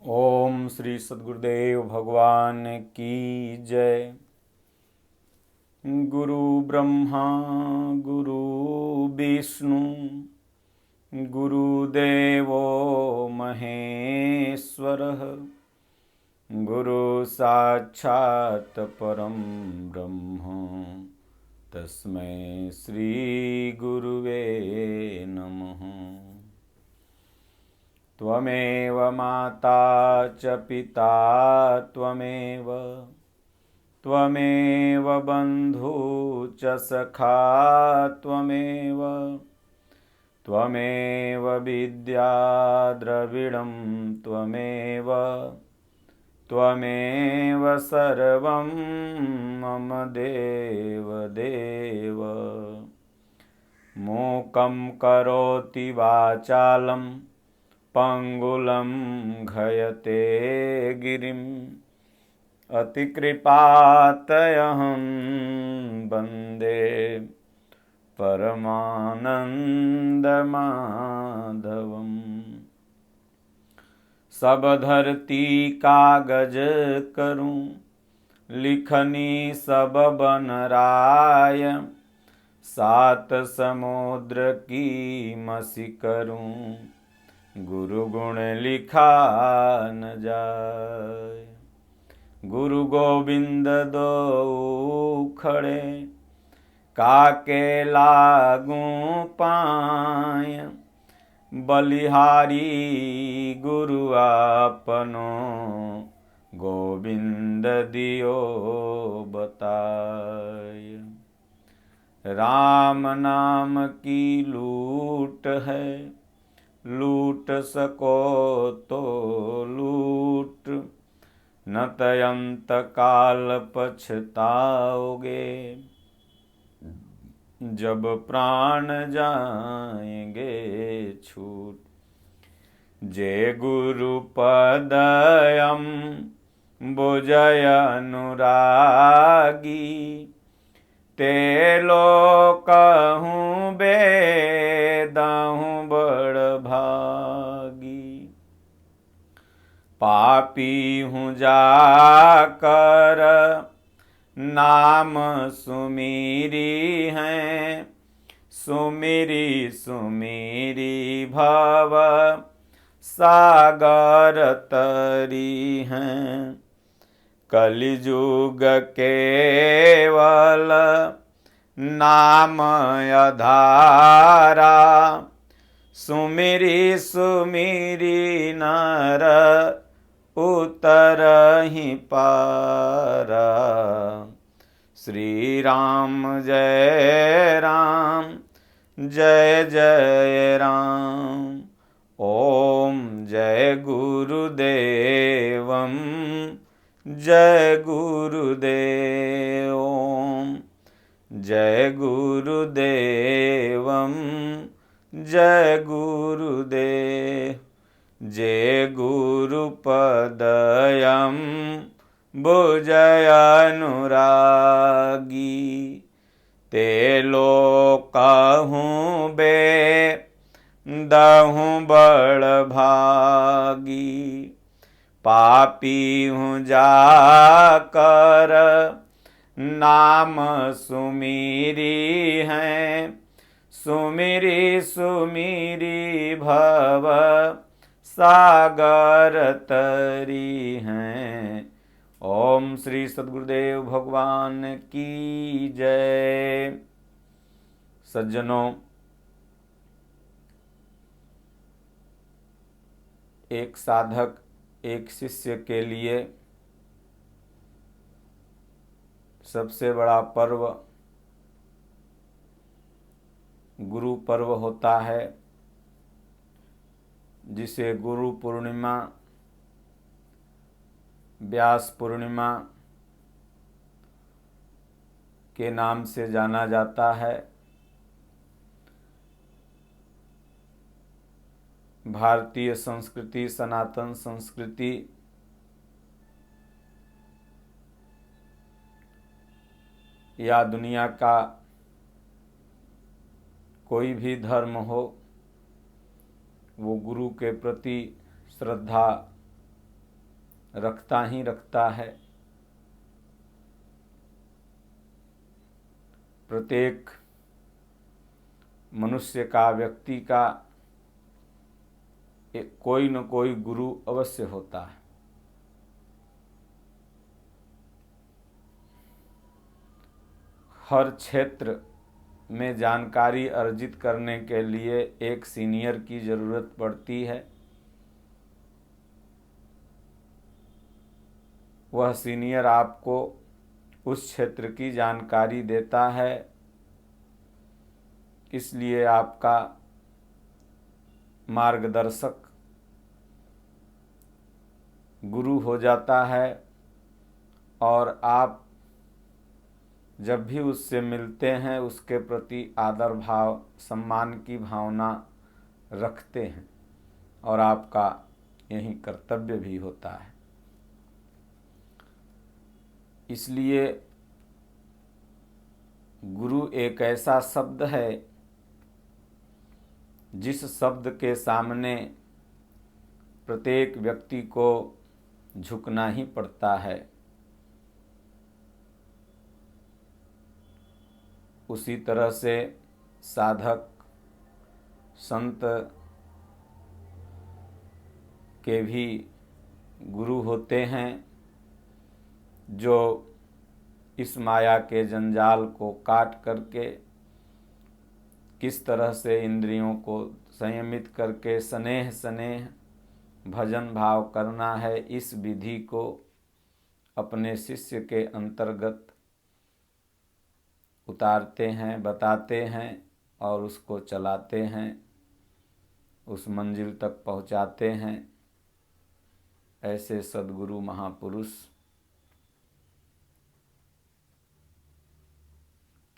ओम श्री सद्गुरुदेव भगवान की जय। गुरु ब्रह्मा गुरु विष्णु गुरुदेवो महेश्वरः गुरु साक्षात् परं ब्रह्म तस्मै श्री गुरुवे नमः। त्वमेव माता च पिता त्वमेव त्वमेव बन्धु च सखा त्वमेव त्वमेव विद्या द्रविणं त्वमेव त्वमेव सर्वं मम देव देव। मूकं करोति वाचालं पंगुलं घयते गिरिं अतिकृपातयहं वन्दे परमानन्दमाधवम्। सब धरती कागज करूं लिखनी सब बनराय सात समुद्र की मसी करूं गुरु गुण लिखा न जाए। गुरु गोविंद दो खड़े काके लागूं पाय बलिहारी गुरु आपनो गोविंद दियो बताय। राम नाम की लूट है लूट सको तो लूट न तयंत काल पछताओगे जब प्राण जाएंगे छूट। जय गुरु पदयम बुझय अनुरागी ते लोकहूँ बेदहूँ बड़ भागी। पापी हूँ जाकर नाम सुमीरी हैं सुमीरी सुमीरी भव सागर तरी हैं। कलिजुग केवल नाम आधारा सुमिरी सुमिरी नर उतरहि पारा। श्री राम जय जय राम। ओम जय गुरुदेवम जय गुरुदेव। ओम जय गुरुदेवम जय गुरुदेव। जय गुरुपदयं बुझय अनुरागी ते लोकहूँ बेदहूँ बड़ भागी। पापी हूँ जाकर नाम सुमीरी हैं सुमिरी सुमिरी भव सागर तरी हैं। ओम श्री सद्गुरुदेव भगवान की जय। सज्जनों, एक साधक एक शिष्य के लिए सबसे बड़ा पर्व गुरु पर्व होता है, जिसे गुरु पूर्णिमा व्यास पूर्णिमा के नाम से जाना जाता है। भारतीय संस्कृति सनातन संस्कृति या दुनिया का कोई भी धर्म हो, वो गुरु के प्रति श्रद्धा रखता ही रखता है। प्रत्येक मनुष्य का, व्यक्ति का कोई न कोई गुरु अवश्य होता है। हर क्षेत्र में जानकारी अर्जित करने के लिए एक सीनियर की जरूरत पड़ती है। वह सीनियर आपको उस क्षेत्र की जानकारी देता है, इसलिए आपका मार्गदर्शक गुरु हो जाता है। और आप जब भी उससे मिलते हैं उसके प्रति आदर भाव, सम्मान की भावना रखते हैं, और आपका यही कर्तव्य भी होता है। इसलिए गुरु एक ऐसा शब्द है जिस शब्द के सामने प्रत्येक व्यक्ति को झुकना ही पड़ता है। उसी तरह से साधक संत के भी गुरु होते हैं, जो इस माया के जंजाल को काट करके किस तरह से इंद्रियों को संयमित करके स्नेह स्नेह भजन भाव करना है, इस विधि को अपने शिष्य के अंतर्गत उतारते हैं, बताते हैं और उसको चलाते हैं, उस मंजिल तक पहुंचाते हैं। ऐसे सद्गुरु महापुरुष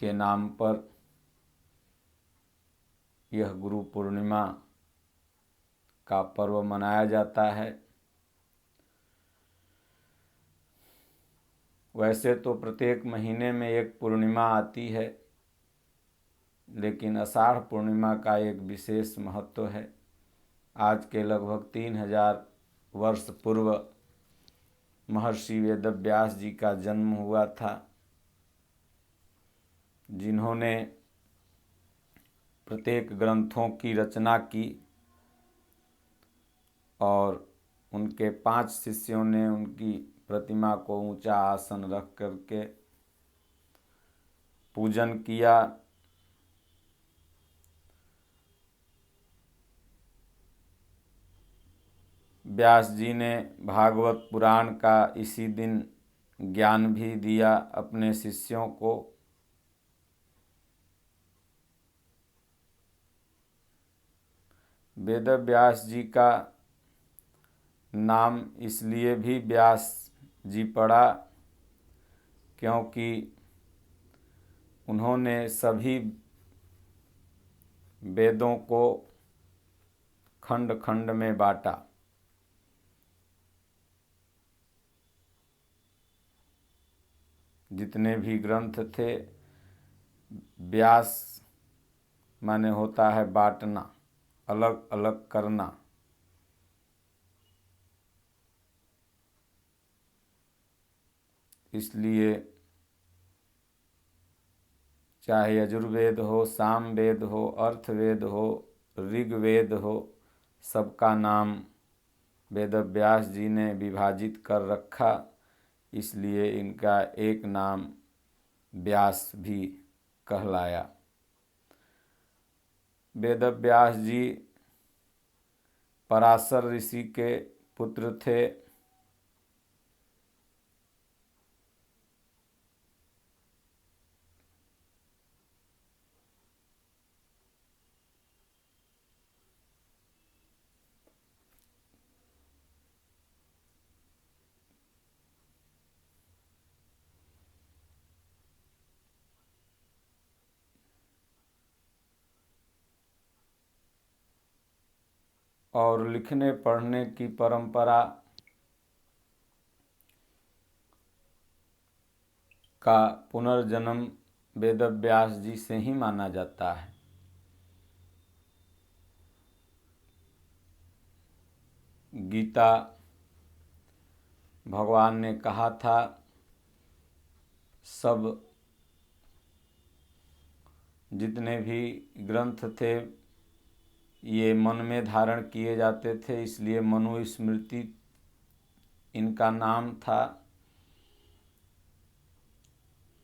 के नाम पर यह गुरु पूर्णिमा का पर्व मनाया जाता है। वैसे तो प्रत्येक महीने में एक पूर्णिमा आती है, लेकिन आषाढ़ पूर्णिमा का एक विशेष महत्व है। आज के लगभग 3000 वर्ष पूर्व महर्षि वेदव्यास जी का जन्म हुआ था, जिन्होंने प्रत्येक ग्रंथों की रचना की, और उनके 5 शिष्यों ने उनकी प्रतिमा को ऊंचा आसन रख करके पूजन किया। व्यास जी ने भागवत पुराण का इसी दिन ज्ञान भी दिया अपने शिष्यों को। वेदव्यास जी का नाम इसलिए भी व्यास जी पड़ा क्योंकि उन्होंने सभी वेदों को खंड खंड में बांटा। जितने भी ग्रंथ थे, व्यास माने होता है बांटना, अलग अलग करना। इसलिए चाहे यजुर्वेद हो, सामवेद हो, अर्थवेद हो, ऋग्वेद हो, सबका नाम वेदव्यास जी ने विभाजित कर रखा। इसलिए इनका एक नाम व्यास भी कहलाया। वेदव्यास जी पराशर ऋषि के पुत्र थे। और लिखने पढ़ने की परंपरा का पुनर्जन्म वेदव्यास जी से ही माना जाता है। गीता भगवान ने कहा था सब जितने भी ग्रंथ थे ये मन में धारण किए जाते थे, इसलिए मनुस्मृति इनका नाम था।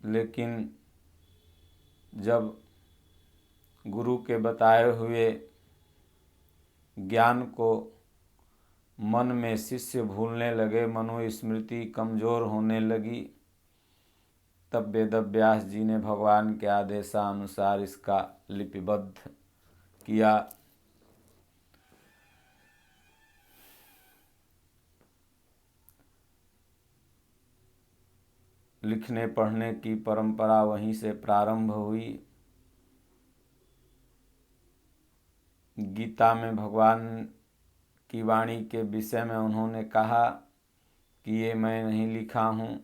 लेकिन जब गुरु के बताए हुए ज्ञान को मन में शिष्य भूलने लगे, मनुस्मृति कमज़ोर होने लगी, तब वेदव्यास जी ने भगवान के आदेशानुसार इसका लिपिबद्ध किया। लिखने पढ़ने की परंपरा वहीं से प्रारंभ हुई। गीता में भगवान की वाणी के विषय में उन्होंने कहा कि ये मैं नहीं लिखा हूँ,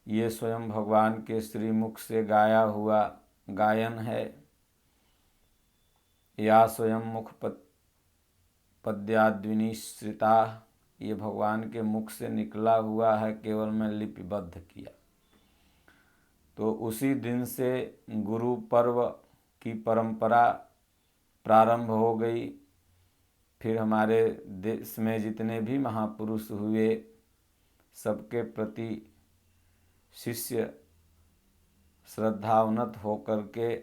ये स्वयं भगवान के श्रीमुख से गाया हुआ गायन है, या स्वयं मुख पद्याद्विनिश्रिता, ये भगवान के मुख से निकला हुआ है, केवल मैं लिपिबद्ध किया। तो उसी दिन से गुरु पर्व की परंपरा प्रारंभ हो गई। फिर हमारे देश में जितने भी महापुरुष हुए, सबके प्रति शिष्य श्रद्धावनत होकर के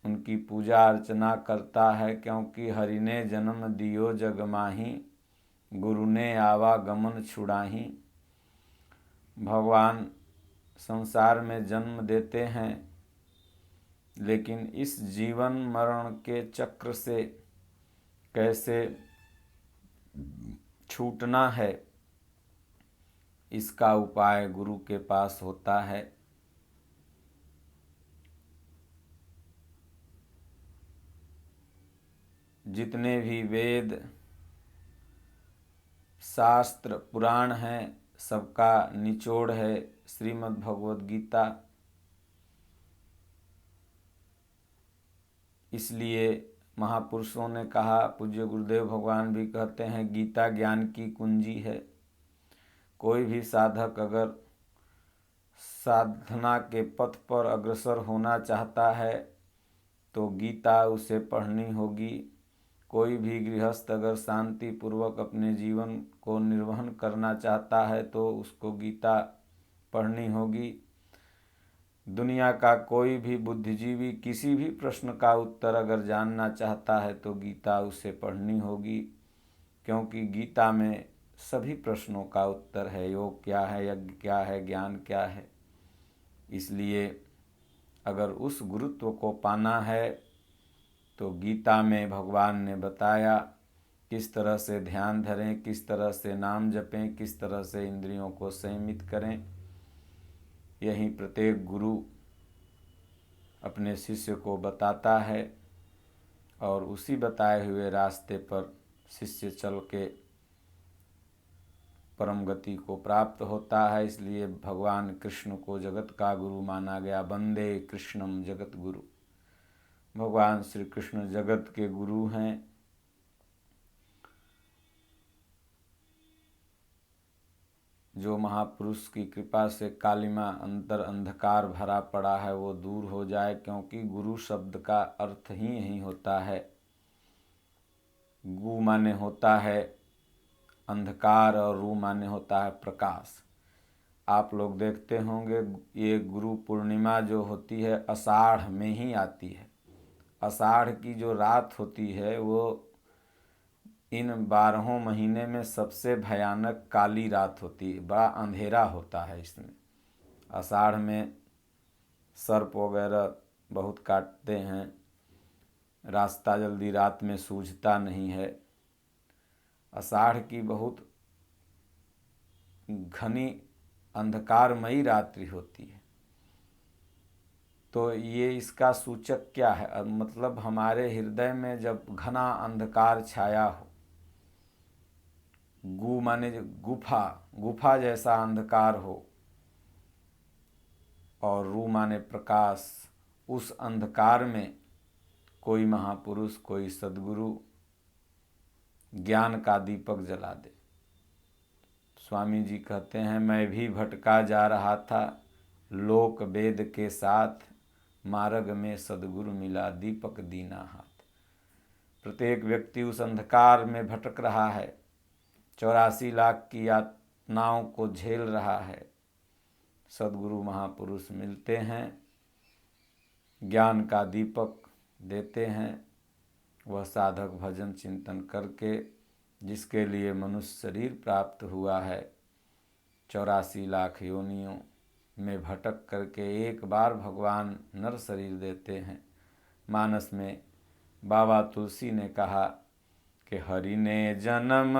उनकी पूजा अर्चना करता है, क्योंकि हरि ने जन्म दियो जग माही, गुरु ने आवागमन छुड़ाही। भगवान संसार में जन्म देते हैं, लेकिन इस जीवन मरण के चक्र से कैसे छूटना है, इसका उपाय गुरु के पास होता है। जितने भी वेद शास्त्र पुराण हैं, सबका निचोड़ है श्रीमद् भगवद गीता। इसलिए महापुरुषों ने कहा, पूज्य गुरुदेव भगवान भी कहते हैं, गीता ज्ञान की कुंजी है। कोई भी साधक अगर साधना के पथ पर अग्रसर होना चाहता है तो गीता उसे पढ़नी होगी। कोई भी गृहस्थ अगर शांति पूर्वक अपने जीवन को निर्वहन करना चाहता है तो उसको गीता पढ़नी होगी। दुनिया का कोई भी बुद्धिजीवी किसी भी प्रश्न का उत्तर अगर जानना चाहता है तो गीता उसे पढ़नी होगी, क्योंकि गीता में सभी प्रश्नों का उत्तर है। योग क्या है, यज्ञ क्या है, ज्ञान क्या है। इसलिए अगर उस गुरुत्व को पाना है तो गीता में भगवान ने बताया किस तरह से ध्यान धरें, किस तरह से नाम जपें, किस तरह से इंद्रियों को संयमित करें। यही प्रत्येक गुरु अपने शिष्य को बताता है और उसी बताए हुए रास्ते पर शिष्य चल के परम गति को प्राप्त होता है। इसलिए भगवान कृष्ण को जगत का गुरु माना गया। वंदे कृष्णम जगत गुरु। भगवान श्री कृष्ण जगत के गुरु हैं। जो महापुरुष की कृपा से कालिमा अंतर अंधकार भरा पड़ा है वो दूर हो जाए, क्योंकि गुरु शब्द का अर्थ ही यही होता है। गु माने होता है अंधकार और रू माने होता है प्रकाश। आप लोग देखते होंगे ये गुरु पूर्णिमा जो होती है आषाढ़ में ही आती है। आषाढ़ की जो रात होती है वो इन 12 महीने में सबसे भयानक काली रात होती है। बड़ा अंधेरा होता है इसमें। आषाढ़ में सर्प वगैरह बहुत काटते हैं, रास्ता जल्दी रात में सूझता नहीं है। आषाढ़ की बहुत घनी अंधकारमयी रात्रि होती है। तो ये इसका सूचक क्या है? मतलब हमारे हृदय में जब घना अंधकार छाया हो, गु माने गुफा, गुफा जैसा अंधकार हो, और रू माने प्रकाश, उस अंधकार में कोई महापुरुष, कोई सद्गुरु ज्ञान का दीपक जला दे। स्वामी जी कहते हैं, मैं भी भटका जा रहा था लोक वेद के साथ, मार्ग में सद्गुरु मिला दीपक दीना हाथ। प्रत्येक व्यक्ति उस अंधकार में भटक रहा है, 84 लाख की यातनाओं को झेल रहा है। सद्गुरु महापुरुष मिलते हैं, ज्ञान का दीपक देते हैं। वह साधक भजन चिंतन करके जिसके लिए मनुष्य शरीर प्राप्त हुआ है, 84 लाख योनियों में भटक करके एक बार भगवान नर शरीर देते हैं। मानस में बाबा तुलसी ने कहा कि हरि ने जन्म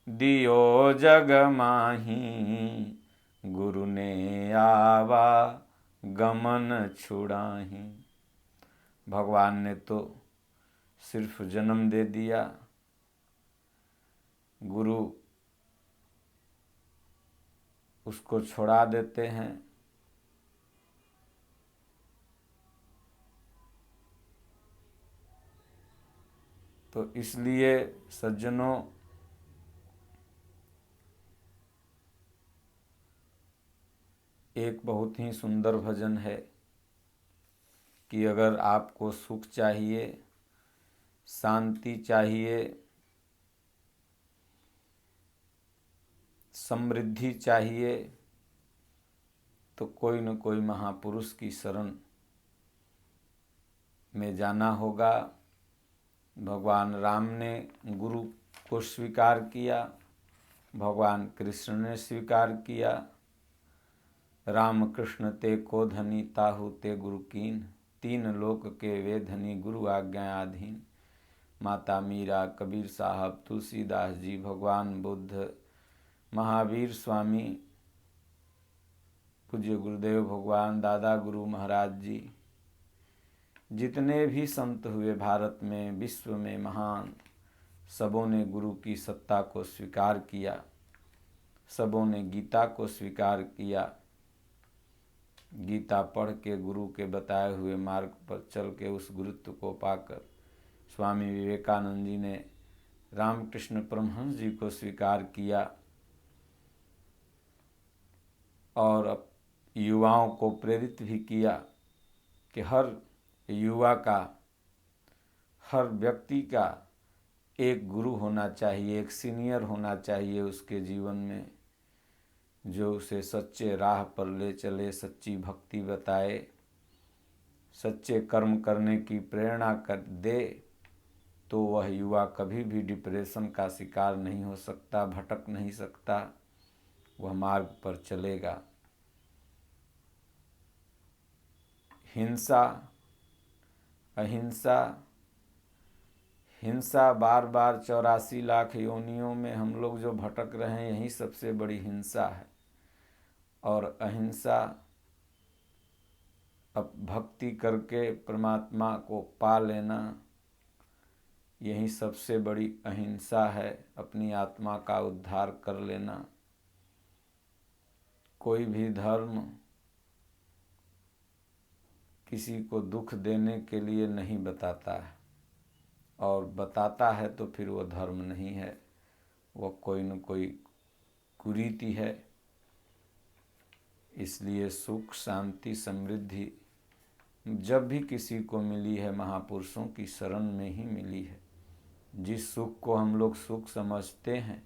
दियो जग माही, गुरु ने आवा गमन छुड़ाही। भगवान ने तो सिर्फ जन्म दे दिया, गुरु उसको छोड़ा देते हैं। तो इसलिए सज्जनों, एक बहुत ही सुंदर भजन है कि अगर आपको सुख चाहिए, शांति चाहिए, समृद्धि चाहिए, तो कोई न कोई महापुरुष की शरण में जाना होगा। भगवान राम ने गुरु को स्वीकार किया, भगवान कृष्ण ने स्वीकार किया। राम कृष्ण ते को धनी, ताहु ते गुरु कीन, तीन लोक के वे धनी, गुरु आज्ञा अधीन। माता मीरा, कबीर साहब, तुलसीदास जी, भगवान बुद्ध, महावीर स्वामी, पूज्य गुरुदेव भगवान दादा गुरु महाराज जी, जितने भी संत हुए भारत में, विश्व में महान, सबों ने गुरु की सत्ता को स्वीकार किया, सबों ने गीता को स्वीकार किया। गीता पढ़ के गुरु के बताए हुए मार्ग पर चल के उस गुरुत्व को पाकर स्वामी विवेकानंद जी ने रामकृष्ण परमहंस जी को स्वीकार किया और युवाओं को प्रेरित भी किया कि हर युवा का, हर व्यक्ति का एक गुरु होना चाहिए, एक सीनियर होना चाहिए उसके जीवन में, जो उसे सच्चे राह पर ले चले, सच्ची भक्ति बताए, सच्चे कर्म करने की प्रेरणा कर दे। तो वह युवा कभी भी डिप्रेशन का शिकार नहीं हो सकता, भटक नहीं सकता, वह मार्ग पर चलेगा। हिंसा, अहिंसा, हिंसा बार बार 84 लाख योनियों में हम लोग जो भटक रहे हैं, यही सबसे बड़ी हिंसा है। और अहिंसा, अब भक्ति करके परमात्मा को पा लेना, यही सबसे बड़ी अहिंसा है। अपनी आत्मा का उद्धार कर लेना। कोई भी धर्म किसी को दुख देने के लिए नहीं बताता है, और बताता है तो फिर वो धर्म नहीं है, वो कोई न कोई कुरीति है। इसलिए सुख, शांति, समृद्धि जब भी किसी को मिली है, महापुरुषों की शरण में ही मिली है। जिस सुख को हम लोग सुख समझते हैं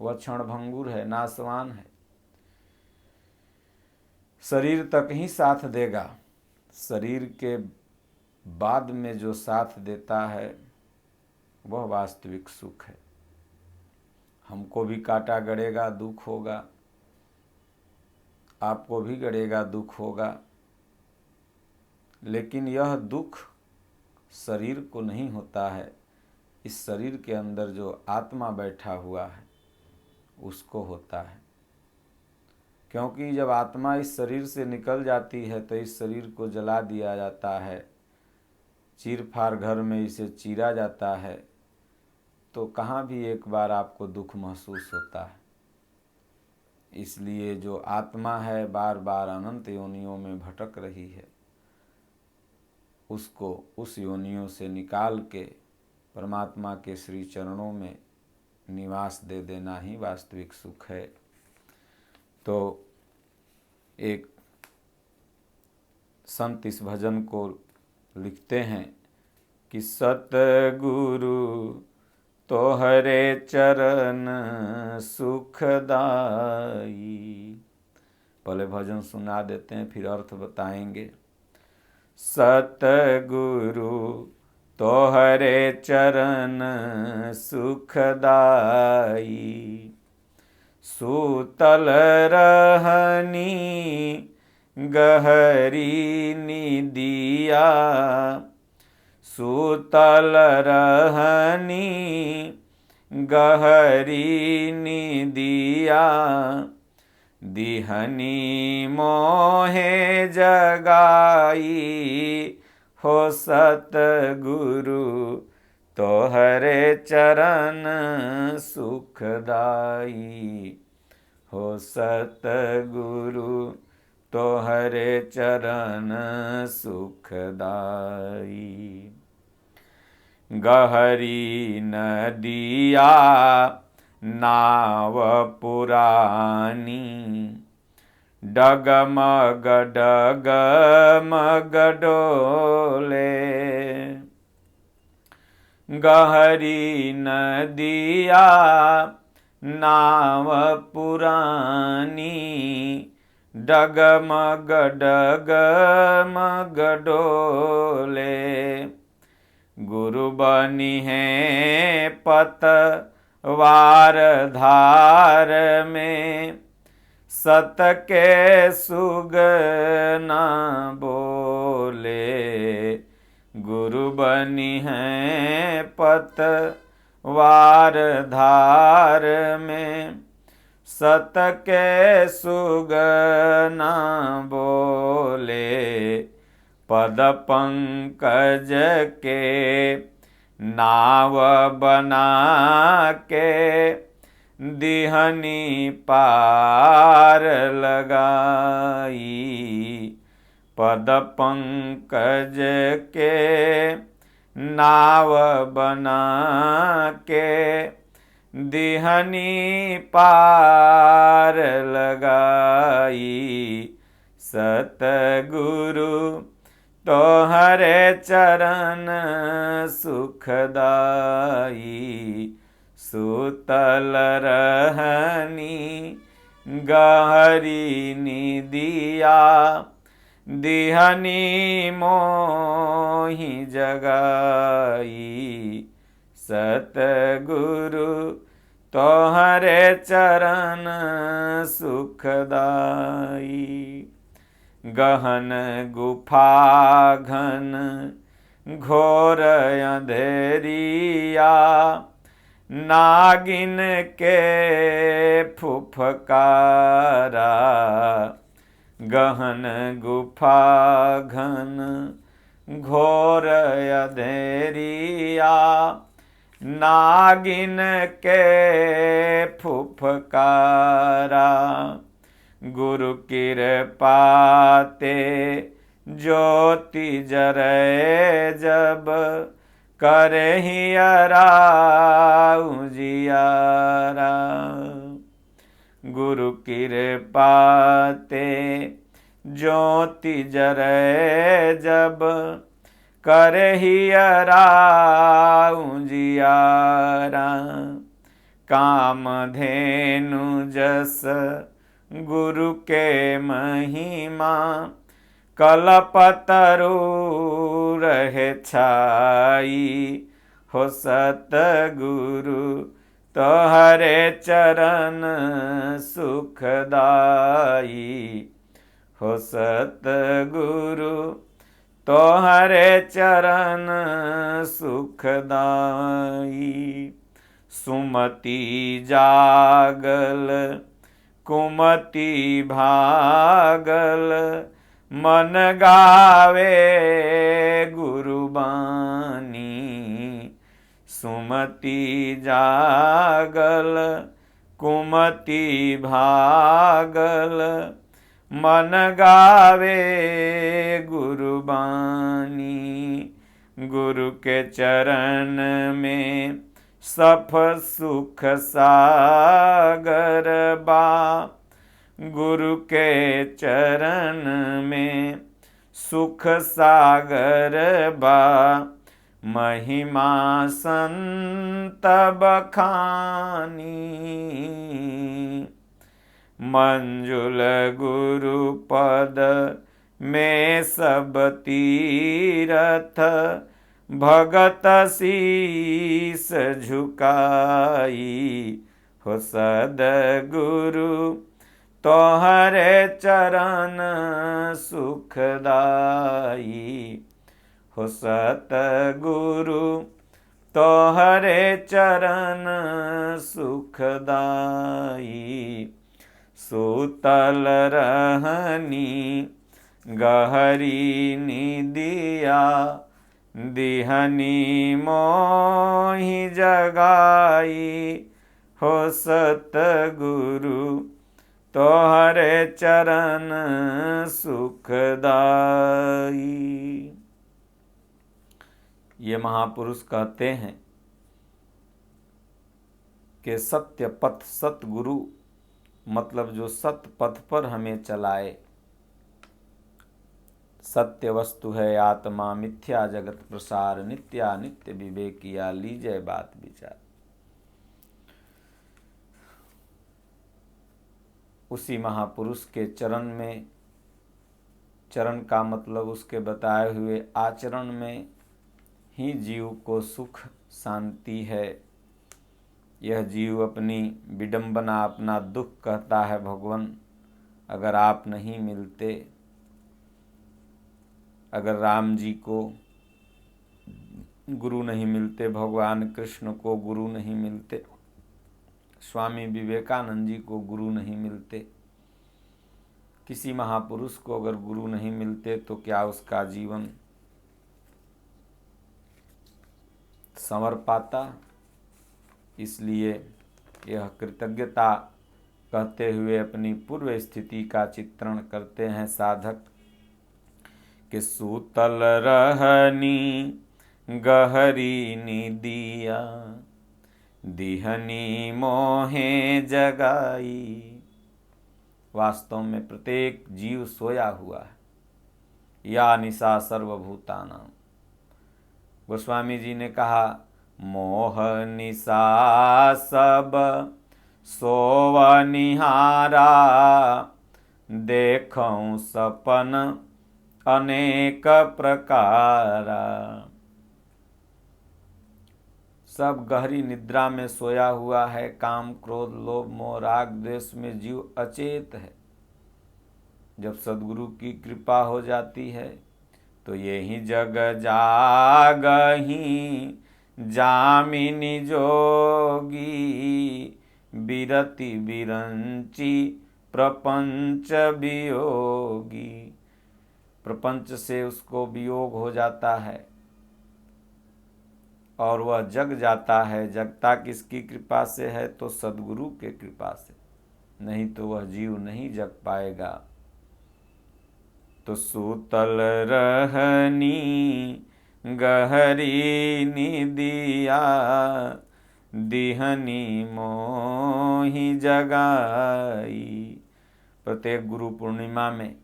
वह क्षणभंगुर है, नाशवान है, शरीर तक ही साथ देगा। शरीर के बाद में जो साथ देता है वह वास्तविक सुख है। हमको भी कांटा गड़ेगा, दुख होगा, आपको भी गड़ेगा, दुख होगा, लेकिन यह दुख शरीर को नहीं होता है। इस शरीर के अंदर जो आत्मा बैठा हुआ है उसको होता है। क्योंकि जब आत्मा इस शरीर से निकल जाती है तो इस शरीर को जला दिया जाता है, चीर फाड़ घर में इसे चीरा जाता है, तो कहाँ भी एक बार आपको दुख महसूस होता है। इसलिए जो आत्मा है बार बार अनंत योनियों में भटक रही है, उसको उस योनियों से निकाल के परमात्मा के श्री चरणों में निवास दे देना ही वास्तविक सुख है। तो एक संत इस भजन को लिखते हैं कि सतगुरु तोहरे चरण सुखदाई। पहले भजन सुना देते हैं, फिर अर्थ बताएंगे। सतगुरु तोहरे चरण सुखदाई, सूतल रहनी गहरी निदिया, सूतल रहनी गहरी निदिया, दिहनी मोहे जगाई, हो सतगुरु तोहरे चरण सुखदाई, हो सतगुरु तोहरे चरण सुखदाई। गहरी नदिया नाव पुरानी, डगमग डगमग डोले, गहरी नदिया नाव पुरानी, डगमग डगमग डोले, गुरु बनी है पतवार धार में, सत के सुगना बोले, गुरु बनी है पतवार धार में, सत के सुगना बोले, पद पंकज के नाव बना के, दिहनी पार लगाई, पद पंकज के नाव बना के, दिहनी पार लगाई, सतगुरु तोहरे चरण सुखदाई, सूतल रहनी गहरी निदिया, दिहनी मोहि जगाई, सतगुरु तोहरे चरण सुखदाई। गहन गुफा घन घोर अंधेरिया, नागिन के फुफकारा, गहन गुफा घन घोर अंधेरिया, नागिन के फुफकारा, गुरु कृपा ते ज्योति जरे जब, करहियरा उजियारा, गुरु कृपा ते ज्योति जरे जब, करहियरा उजियारा, कामधेनु जस गुरु के महिमा, कलपतरु रहे छाई, हो सतगुरु तोहरे चरण सुखदाई, हो सतगुरु तोहरे चरण सुखदाई। सुमति जागल कुमति भागल, मन गावे गुरुबानी, सुमति जागल कुमति भागल, मन गावे गुरुबानी, गुरु के चरण में सफ सुख सागर बा। गुरु के चरण में सुख सागर बा। महिमा संत बखानी। मंजुल गुरु पद में सब तीरथ। भगत शीस झुकाई। हो सद्गुरु तोहरे चरण सुखदाई। हो सतगुरु तोहरे चरण सुखदाई। सुतल रहनी गहरी निदिया। दिहनी मोहि जगाई। हो सतगुरु तोहरे चरण सुखदाई। ये महापुरुष कहते हैं कि सत्य पथ सतगुरु मतलब जो सत्य पथ पर हमें चलाए। सत्य वस्तु है आत्मा, मिथ्या जगत प्रसार। नित्या नित्य विवेकिया, लीजय बात विचार। उसी महापुरुष के चरण में, चरण का मतलब उसके बताए हुए आचरण में ही जीव को सुख शांति है। यह जीव अपनी विडंबना, अपना दुख कहता है भगवान अगर आप नहीं मिलते, अगर राम जी को गुरु नहीं मिलते, भगवान कृष्ण को गुरु नहीं मिलते, स्वामी विवेकानंद जी को गुरु नहीं मिलते, किसी महापुरुष को अगर गुरु नहीं मिलते तो क्या उसका जीवन संवर पाता। इसलिए यह कृतज्ञता कहते हुए अपनी पूर्व स्थिति का चित्रण करते हैं साधक कि सूतल रहनी गहरी निदिया। दिहनी मोहे जगाई। वास्तव में प्रत्येक जीव सोया हुआ है। या निशा सर्वभूतानां। गोस्वामी जी ने कहा मोह निशा सब सोवनिहारा। देखऊं सपन अनेक प्रकारा। सब गहरी निद्रा में सोया हुआ है। काम क्रोध लोभ मोह राग द्वेष में जीव अचेत है। जब सद्गुरु की कृपा हो जाती है तो यही जग जागही जामिनी जोगी। बिरति बिरंची प्रपंच वियोगी। प्रपंच से उसको वियोग हो जाता है और वह जग जाता है। जगता किसकी कृपा से है तो सद्गुरु के कृपा से, नहीं तो वह जीव नहीं जग पाएगा। तो सूतल रहनी गहरी निदिया। दिहनी मोहि जगाई। प्रत्येक गुरु पूर्णिमा में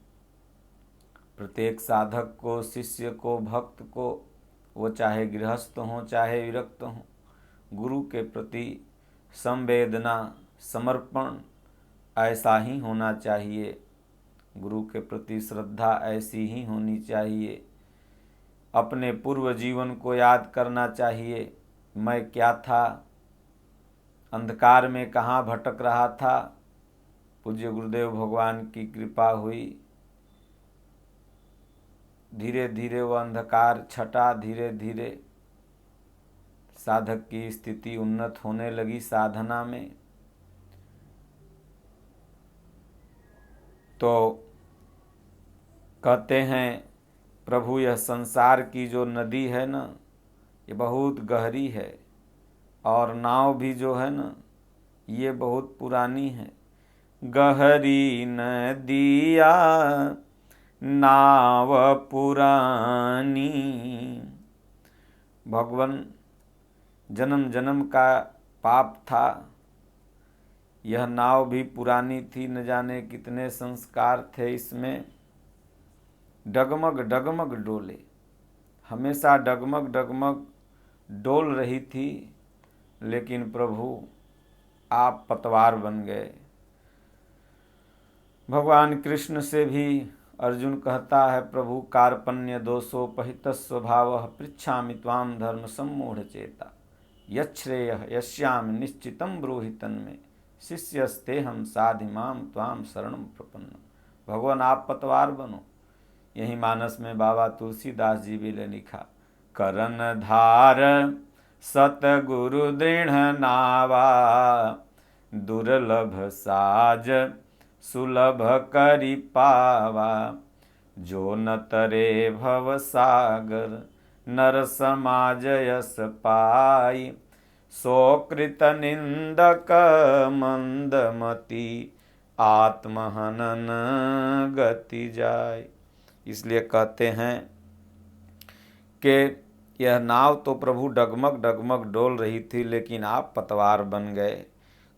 प्रत्येक साधक को, शिष्य को, भक्त को, वो चाहे गृहस्थ हों चाहे विरक्त हों, गुरु के प्रति संवेदना समर्पण ऐसा ही होना चाहिए। गुरु के प्रति श्रद्धा ऐसी ही होनी चाहिए। अपने पूर्व जीवन को याद करना चाहिए। मैं क्या था, अंधकार में कहाँ भटक रहा था। पूज्य गुरुदेव भगवान की कृपा हुई, धीरे धीरे वह अंधकार छटा। धीरे धीरे साधक की स्थिति उन्नत होने लगी साधना में। तो कहते हैं प्रभु यह संसार की जो नदी है ना, ये बहुत गहरी है और नाव भी जो है ना ये बहुत पुरानी है। गहरी नदिया नाव पुरानी। भगवान जन्म जन्म का पाप था। यह नाव भी पुरानी थी, न जाने कितने संस्कार थे इसमें। डगमग डगमग डोले, हमेशा डगमग डगमग डोल रही थी, लेकिन प्रभु आप पतवार बन गए। भगवान कृष्ण से भी अर्जुन कहता है, प्रभु कार्पण्य दोषोपहित स्वभाव पृच्छामि त्वाम धर्म सम्मूढ़ चेता यच्छ्रेय यश्याम निश्चितम ब्रूहि तन्मे शिष्यस्ते हम साधिमाम त्वाम शरणम प्रपन्न। भगवान आप पतवार बनो। यही मानस में बाबा तुलसीदास जी भी ने लिखा, करन धार सतगुरु दृढ़ नावा दुर्लभ साज सुलभ करि पावा जो न तरे भव सागर नर समाज यस पाई सो कृत निंदक मंदमति आत्महनन गति जाय। इसलिए कहते हैं कि यह नाव तो प्रभु डगमग डगमग डोल रही थी, लेकिन आप पतवार बन गए।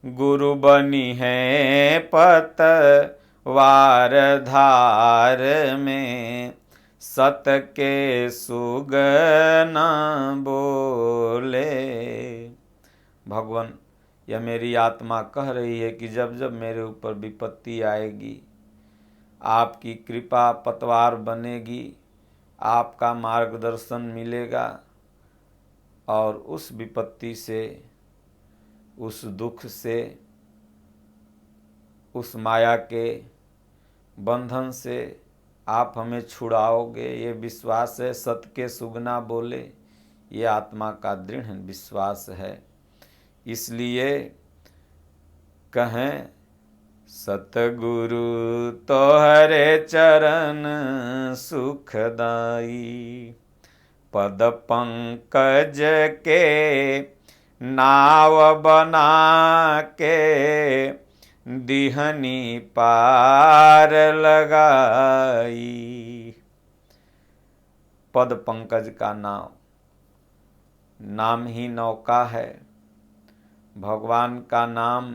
गुरु बनी है पतवार धार में सत के सुगना बोले। भगवान यह मेरी आत्मा कह रही है कि जब जब मेरे ऊपर विपत्ति आएगी, आपकी कृपा पतवार बनेगी, आपका मार्गदर्शन मिलेगा और उस विपत्ति से, उस दुख से, उस माया के बंधन से आप हमें छुड़ाओगे। ये विश्वास है। सत के सुगना बोले, ये आत्मा का दृढ़ विश्वास है। इसलिए कहें, सतगुरु तोहरे चरण सुखदाई पद पंकज के नाव बना के दिहनी पार लगाई। पद पंकज का नाव, नाम ही नौका है। भगवान का नाम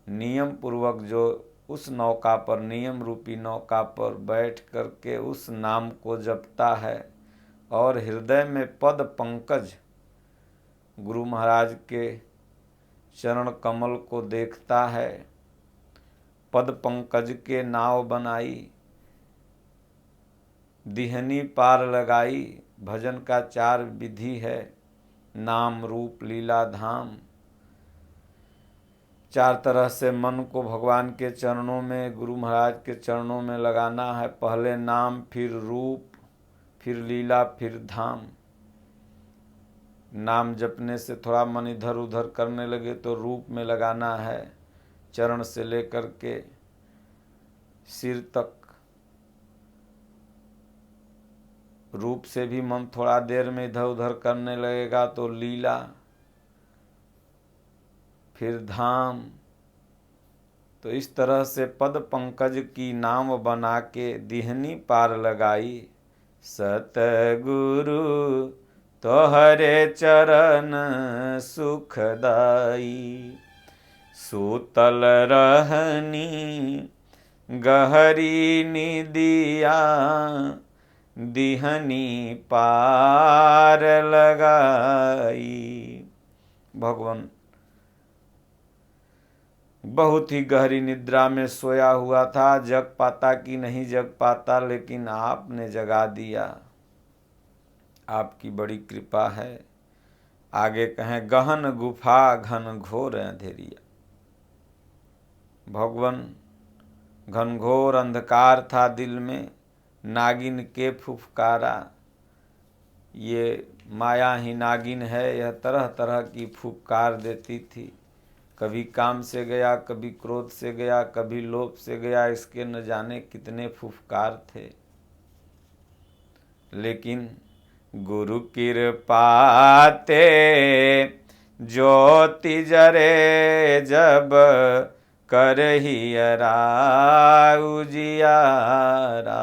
नियम पूर्वक जो उस नौका पर, नियम रूपी नौका पर बैठ करके उस नाम को जपता है और हृदय में पद पंकज गुरु महाराज के चरण कमल को देखता है, पद पंकज के नाव बनाई, दिहनी पार लगाई। भजन का 4 विधि है, नाम रूप लीला धाम। 4 तरह से मन को भगवान के चरणों में, गुरु महाराज के चरणों में लगाना है। पहले नाम, फिर रूप, फिर लीला, फिर धाम। नाम जपने से थोड़ा मन इधर उधर करने लगे तो रूप में लगाना है, चरण से लेकर के सिर तक। रूप से भी मन थोड़ा देर में इधर उधर करने लगेगा तो लीला, फिर धाम। तो इस तरह से पद पंकज की नाम बना के दिहनी पार लगाई। सतगुरु तोहरे चरण सुखदाई सूतल रहनी गहरी निदिया दिहनी पार लगाई। भगवान बहुत ही गहरी निद्रा में सोया हुआ था, जग पाता कि नहीं जग पाता, लेकिन आपने जगा दिया। आपकी बड़ी कृपा है। आगे कहें, गहन गुफा घन घोर अंधेरिया। भगवान घनघोर अंधकार था दिल में, नागिन के फुफकारा। ये माया ही नागिन है, यह तरह तरह की फुफकार देती थी। कभी काम से गया, कभी क्रोध से गया, कभी लोभ से गया, इसके न जाने कितने फुफकार थे। लेकिन गुरु कृपाते ज्योति जरे जब करहियरा उजियारा।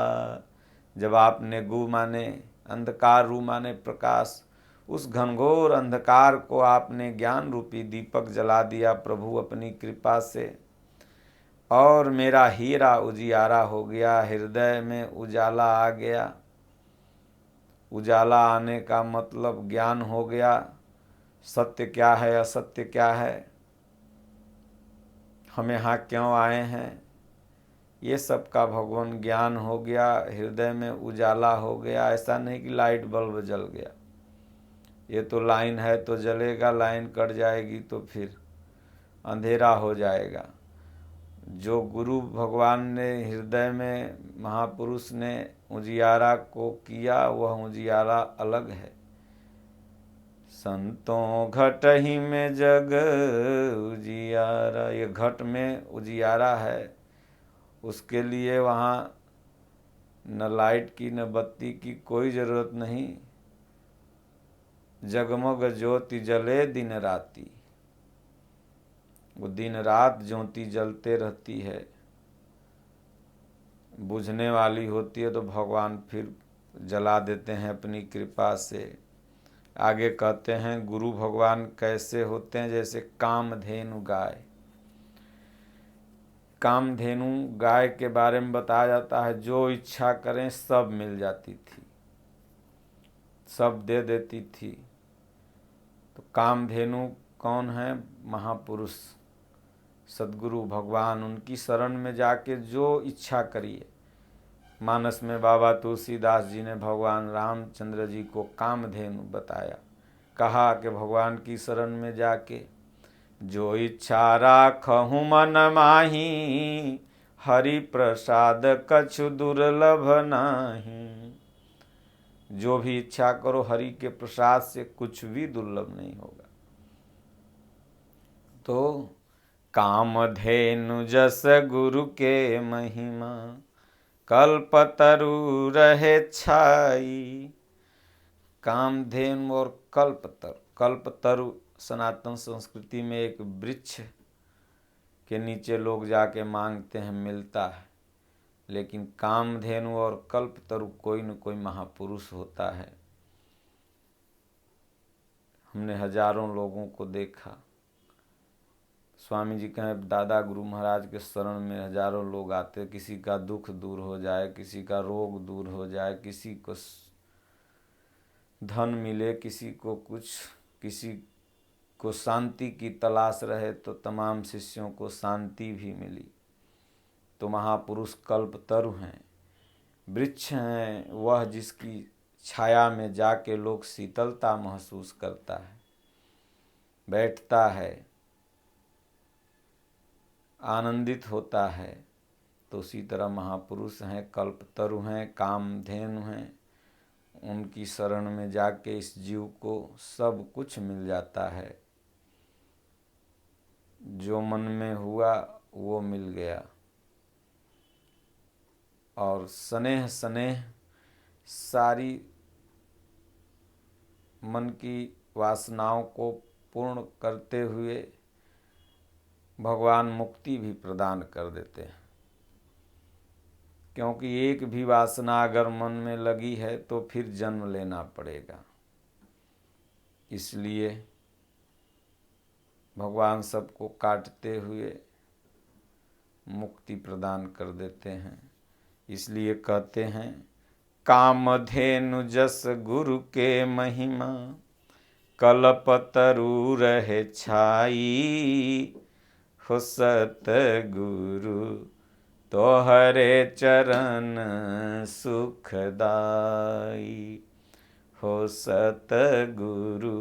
जब आपने गु माने अंधकार, रू माने प्रकाश, उस घनघोर अंधकार को आपने ज्ञान रूपी दीपक जला दिया प्रभु अपनी कृपा से, और मेरा हीरा उजियारा हो गया, हृदय में उजाला आ गया। उजाला आने का मतलब ज्ञान हो गया, सत्य क्या है असत्य क्या है, हम यहाँ क्यों आए हैं, ये सब का भगवान ज्ञान हो गया, हृदय में उजाला हो गया। ऐसा नहीं कि लाइट बल्ब जल गया, ये तो लाइन है तो जलेगा, लाइन कट जाएगी तो फिर अंधेरा हो जाएगा। जो गुरु भगवान ने हृदय में महापुरुष ने उजियारा को किया, वह उजियारा अलग है। संतों घट ही में जग उजियारा, ये घट में उजियारा है, उसके लिए वहाँ न लाइट की न बत्ती की कोई ज़रूरत नहीं। जगमग ज्योति जले दिन राती, वो दिन रात ज्योति जलते रहती है, बुझने वाली होती है तो भगवान फिर जला देते हैं अपनी कृपा से। आगे कहते हैं गुरु भगवान कैसे होते हैं, जैसे कामधेनु गाय। कामधेनु गाय के बारे में बताया जाता है, जो इच्छा करें सब मिल जाती थी, सब दे देती थी। तो कामधेनु कौन है? महापुरुष सद्गुरु भगवान, उनकी शरण में जाके जो इच्छा करिए। मानस में बाबा तुलसीदास जी ने भगवान रामचंद्र जी को कामधेनु बताया, कहा कि भगवान की शरण में जाके जो इच्छा राखहु मन माही, हरि प्रसाद कछु दुर्लभ नाही। जो भी इच्छा करो हरि के प्रसाद से कुछ भी दुर्लभ नहीं होगा। तो कामधेनु जस गुरु के महिमा, कल्पतरु रहे छाई। कामधेनु और कल्पतरु, कल्पतरु सनातन संस्कृति में एक वृक्ष के नीचे लोग जाके मांगते हैं, मिलता है। लेकिन कामधेनु और कल्पतरु कोई न कोई महापुरुष होता है। हमने हजारों लोगों को देखा। स्वामी जी कहें दादा गुरु महाराज के शरण में हजारों लोग आते, किसी का दुख दूर हो जाए, किसी का रोग दूर हो जाए, किसी को धन मिले, किसी को कुछ, किसी को शांति की तलाश रहे, तो तमाम शिष्यों को शांति भी मिली। तो महापुरुष कल्पतरु हैं, वृक्ष हैं, वह जिसकी छाया में जाके लोग शीतलता महसूस करता है, बैठता है, आनंदित होता है। तो उसी तरह महापुरुष हैं, कल्पतरु हैं, कामधेनु हैं। उनकी शरण में जाके इस जीव को सब कुछ मिल जाता है, जो मन में हुआ वो मिल गया। और स्नेह स्नेह सारी मन की वासनाओं को पूर्ण करते हुए भगवान मुक्ति भी प्रदान कर देते हैं। क्योंकि एक भी वासना अगर मन में लगी है तो फिर जन्म लेना पड़ेगा। इसलिए भगवान सबको काटते हुए मुक्ति प्रदान कर देते हैं। इसलिए कहते हैं कामधेनु जस गुरु के महिमा, कल्पतरु रहे छाई। हो सतगुरु तोहरे चरण सुखदाई, हो सतगुरु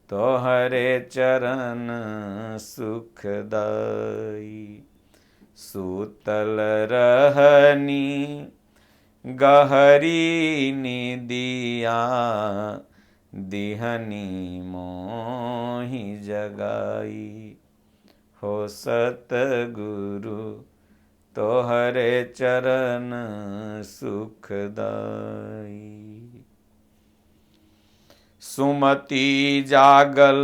तोहरे चरण सुखदाई। सूतल रहनी गहरी निदिया, दिहनी मोहि जगाई। हो सतगुरु तोहरे चरण सुखदाई। सुमति जागल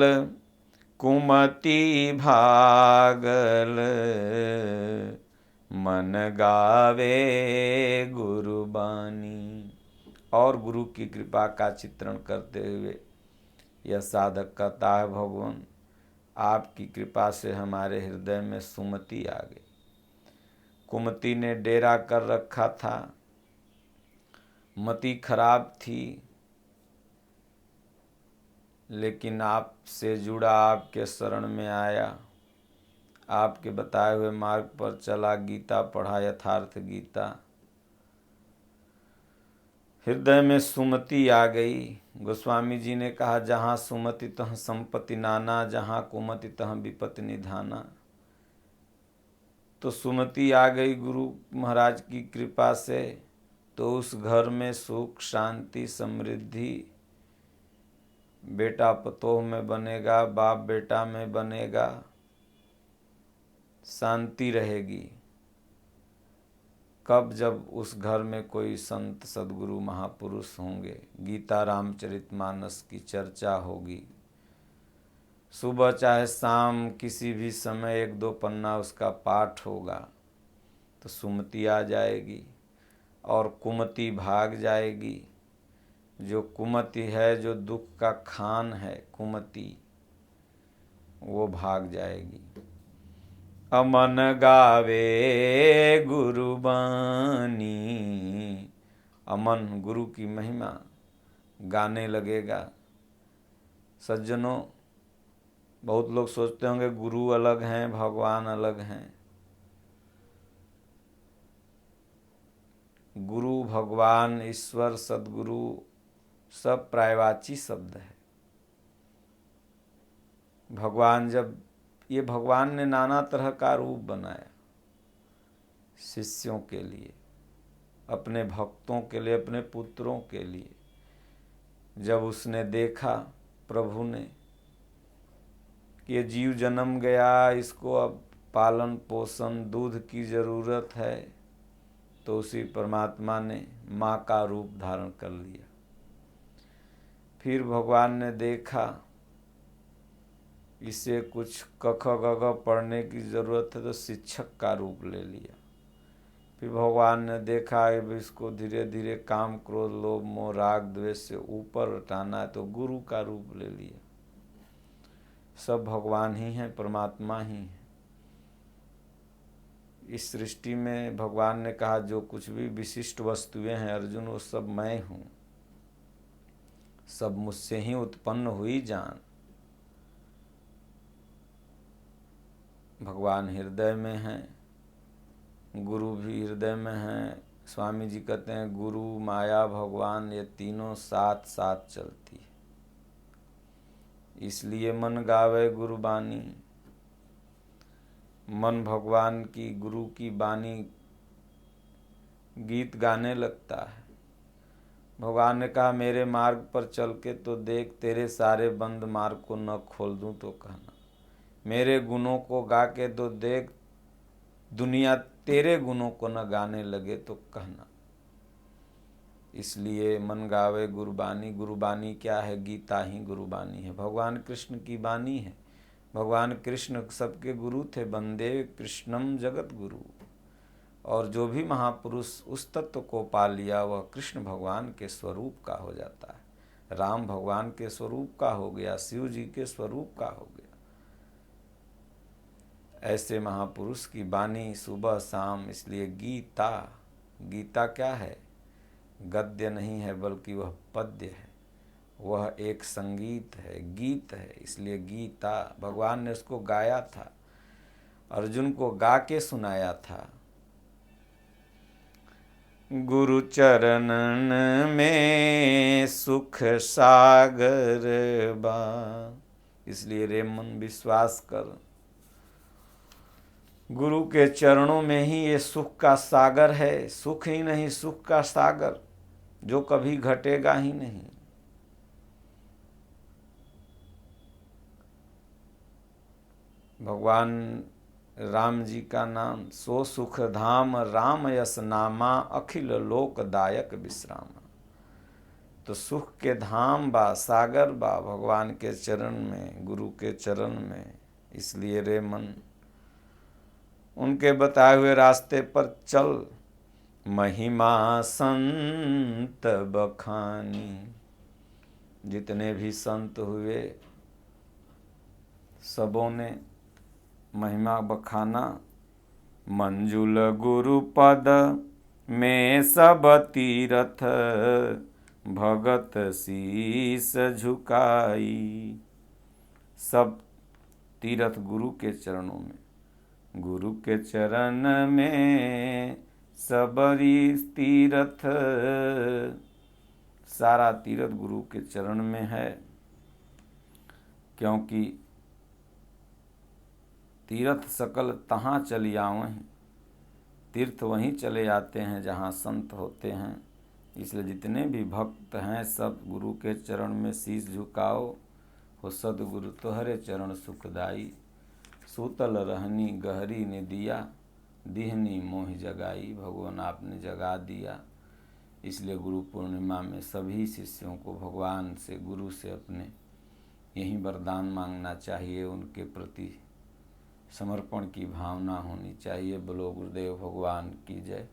कुमति भागल, मन गावे गुरु बानी। और गुरु की कृपा का चित्रण करते हुए यह साधक कहता है, भगवान आपकी कृपा से हमारे हृदय में सुमति आ गई। कुमति ने डेरा कर रखा था, मति खराब थी, लेकिन आपसे जुड़ा, आपके शरण में आया, आपके बताए हुए मार्ग पर चला, गीता पढ़ा, यथार्थ गीता। हृदय में सुमति आ गई। गोस्वामी जी ने कहा, जहाँ सुमति तहाँ संपत्ति नाना, जहाँ कुमति तहाँ विपत्ति निधाना। तो सुमति आ गई गुरु महाराज की कृपा से, तो उस घर में सुख शांति समृद्धि बेटा पतोह में बनेगा, बाप बेटा में बनेगा, शांति रहेगी। कब? जब उस घर में कोई संत सदगुरु महापुरुष होंगे, गीता रामचरितमानस की चर्चा होगी, सुबह चाहे शाम किसी भी समय 1-2 पन्ना उसका पाठ होगा, तो सुमति आ जाएगी और कुमति भाग जाएगी। जो कुमति है, जो दुख का खान है कुमति, वो भाग जाएगी। अमन गावे गुरु बानी, अमन गुरु की महिमा गाने लगेगा। सज्जनों, बहुत लोग सोचते होंगे गुरु अलग हैं, भगवान अलग हैं। गुरु, भगवान, ईश्वर, सदगुरु सब पर्यायवाची शब्द है। भगवान, जब ये भगवान ने नाना तरह का रूप बनाया शिष्यों के लिए, अपने भक्तों के लिए, अपने पुत्रों के लिए। जब उसने देखा प्रभु ने कि ये जीव जन्म गया, इसको अब पालन पोषण दूध की जरूरत है, तो उसी परमात्मा ने माँ का रूप धारण कर लिया। फिर भगवान ने देखा इसे कुछ कख गघ पढ़ने की जरूरत है, तो शिक्षक का रूप ले लिया। फिर भगवान ने देखा अब इसको धीरे धीरे काम क्रोध लोभ मोह राग द्वेष से ऊपर उठाना है, तो गुरु का रूप ले लिया। सब भगवान ही हैं, परमात्मा ही हैं। इस सृष्टि में भगवान ने कहा जो कुछ भी विशिष्ट वस्तुएं हैं अर्जुन, वो सब मैं हूँ, सब मुझसे ही उत्पन्न हुई जान। भगवान हृदय में हैं, गुरु भी हृदय में हैं। स्वामी जी कहते हैं गुरु माया भगवान ये तीनों साथ साथ चलती है। इसलिए मन गावे गुरु बानी, मन भगवान की गुरु की बानी गीत गाने लगता है। भगवान ने कहा मेरे मार्ग पर चल के तो देख, तेरे सारे बंद मार्ग को न खोल दूं तो कहना। मेरे गुणों को गा के तो देख, दुनिया तेरे गुणों को न गाने लगे तो कहना। इसलिए मन गावे गुरुबानी। गुरुबानी क्या है? गीता ही गुरुबानी है, भगवान कृष्ण की बानी है। भगवान कृष्ण सबके गुरु थे, वंदे कृष्णम जगत गुरु। और जो भी महापुरुष उस तत्व को पा लिया वह कृष्ण भगवान के स्वरूप का हो जाता है, राम भगवान के स्वरूप का हो गया, शिव जी के स्वरूप का हो गया। ऐसे महापुरुष की बानी सुबह शाम। इसलिए गीता, गीता क्या है? गद्य नहीं है बल्कि वह पद्य है, वह एक संगीत है, गीत है। इसलिए गीता, भगवान ने उसको गाया था, अर्जुन को गा के सुनाया था। गुरु चरणन में सुख सागर बा। इसलिए रे मन विश्वास कर, गुरु के चरणों में ही ये सुख का सागर है। सुख ही नहीं, सुख का सागर जो कभी घटेगा ही नहीं। भगवान राम जी का नाम, सो सुख धाम राम यस नामा, अखिल लोकदायक विश्राम। तो सुख के धाम बा, सागर बा भगवान के चरण में, गुरु के चरण में। इसलिए रे मन उनके बताए हुए रास्ते पर चल, महिमा संत बखानी। जितने भी संत हुए सबों ने महिमा बखाना। मंजुल गुरु पद में सब तीरथ, भगत शीस झुकाई। सब तीर्थ गुरु के चरणों में, गुरु के चरण में सबरी तीर्थ, सारा तीर्थ गुरु के चरण में है। क्योंकि तीर्थ सकल तहाँ चली आवहीं, तीर्थ वहीं चले आते हैं जहाँ संत होते हैं। इसलिए जितने भी भक्त हैं सब गुरु के चरण में शीश झुकाओ। हो सदगुरु तोहरे चरण सुखदाई, सूतल रहनी गहरी ने दिया, दीहनी मोहि जगाई। भगवान आपने जगा दिया। इसलिए गुरु पूर्णिमा में सभी शिष्यों को भगवान से, गुरु से अपने यही वरदान मांगना चाहिए। उनके प्रति समर्पण की भावना होनी चाहिए। बोलो गुरुदेव भगवान की जय।